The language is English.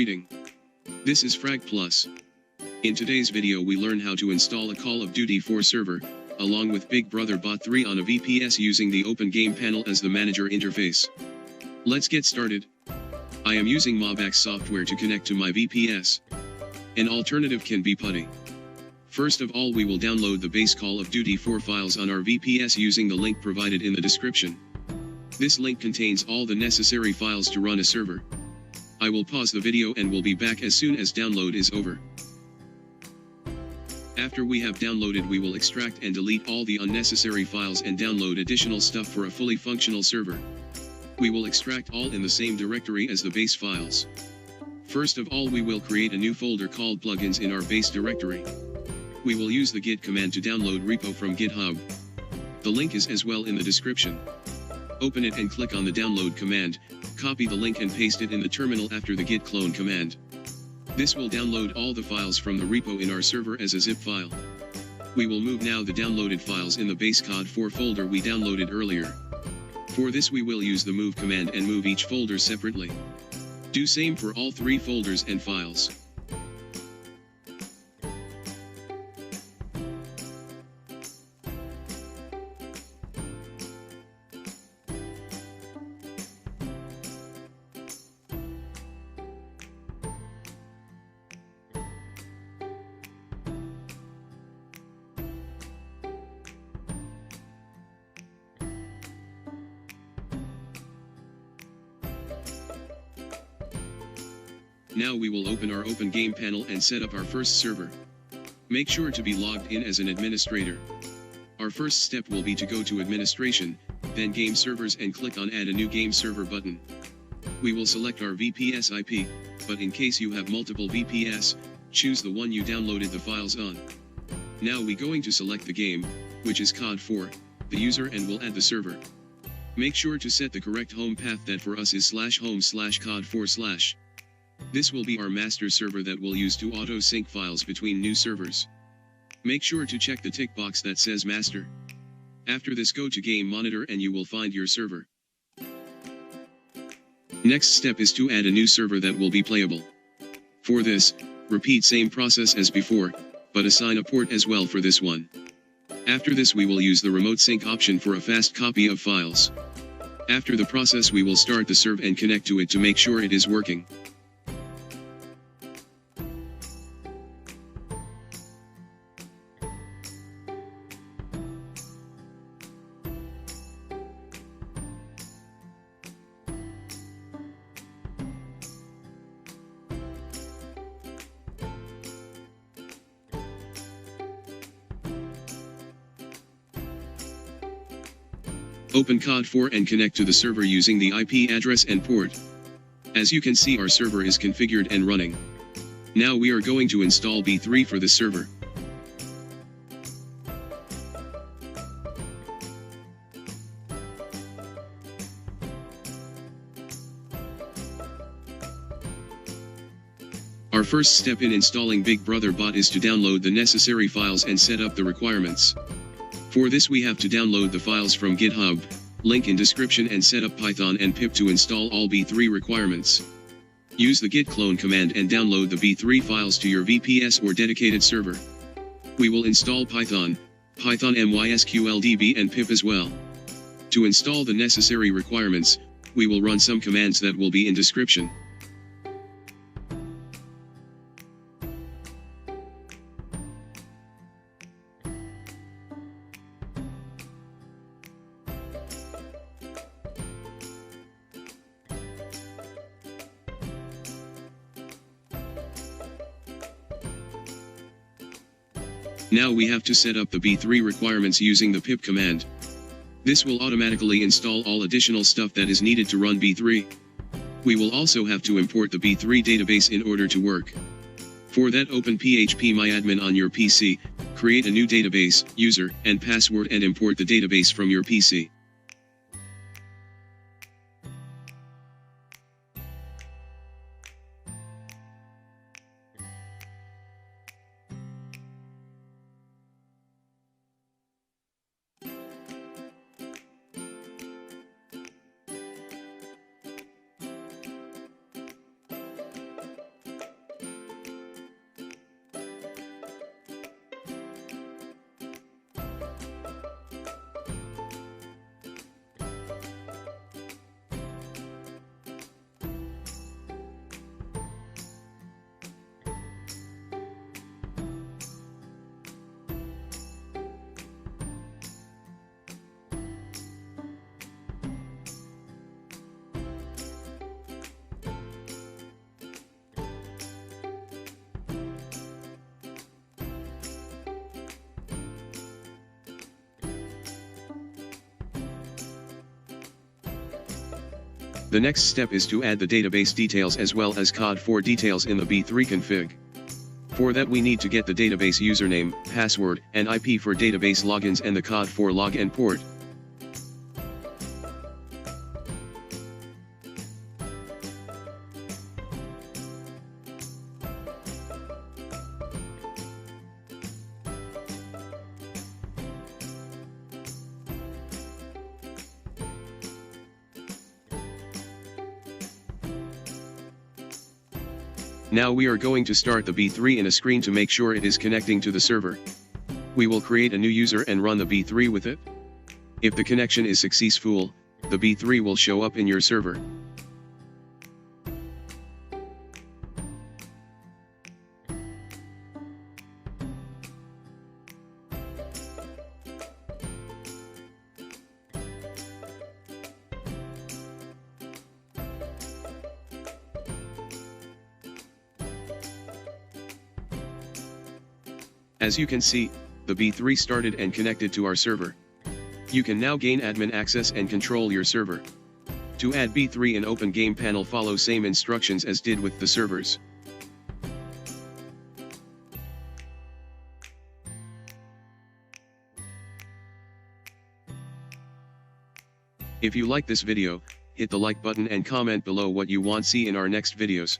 Greeting. This is Frag Plus. In today's video we learn how to install a Call of Duty 4 server, along with Big Brother Bot 3 on a VPS using the Open Game panel as the manager interface. Let's get started. I am using MobX software to connect to my VPS. An alternative can be PuTTY. First of all, we will download the base Call of Duty 4 files on our VPS using the link provided in the description. This link contains all the necessary files to run a server. I will pause the video and will be back as soon as download is over. After we have downloaded, we will extract and delete all the unnecessary files and download additional stuff for a fully functional server. We will extract all in the same directory as the base files. First of all, we will create a new folder called plugins in our base directory. We will use the git command to download repo from GitHub. The link is as well in the description. Open it and click on the download command, copy the link and paste it in the terminal after the git clone command. This will download all the files from the repo in our server as a zip file. We will move now the downloaded files in the base COD4 folder we downloaded earlier. For this we will use the move command and move each folder separately. Do same for all 3 folders and files. Now we will open our Open Game panel and set up our first server. Make sure to be logged in as an administrator. Our first step will be to go to Administration, then Game Servers and click on Add a New Game Server button. We will select our VPS IP, but in case you have multiple VPS, choose the one you downloaded the files on. Now we going to select the game, which is COD4, the user, and we'll add the server. Make sure to set the correct home path, that for us is /home/COD4/. This will be our master server that we'll use to auto-sync files between new servers. Make sure to check the tick box that says master. After this, go to Game Monitor and you will find your server. Next step is to add a new server that will be playable. For this, repeat same process as before, but assign a port as well for this one. After this we will use the remote sync option for a fast copy of files. After the process we will start the server and connect to it to make sure it is working. Open COD4 and connect to the server using the IP address and port. As you can see, our server is configured and running. Now we are going to install B3 for this server. Our first step in installing Big Brother Bot is to download the necessary files and set up the requirements. For this we have to download the files from GitHub, link in description, and set up Python and pip to install all B3 requirements. Use the git clone command and download the B3 files to your VPS or dedicated server. We will install python-mysqldb and pip as well. To install the necessary requirements, we will run some commands that will be in description. Now we have to set up the B3 requirements using the pip command. This will automatically install all additional stuff that is needed to run B3. We will also have to import the B3 database in order to work. For that, open phpMyAdmin on your PC, create a new database, user, and password, and import the database from your PC. The next step is to add the database details as well as COD4 details in the B3 config. For that we need to get the database username, password, and IP for database logins and the COD4 login port. Now we are going to start the B3 in a screen to make sure it is connecting to the server. We will create a new user and run the B3 with it. If the connection is successful, the B3 will show up in your server. As you can see, the B3 started and connected to our server. You can now gain admin access and control your server. To add B3 in Open Game Panel, follow same instructions as did with the servers. If you like this video, hit the like button and comment below what you want see in our next videos.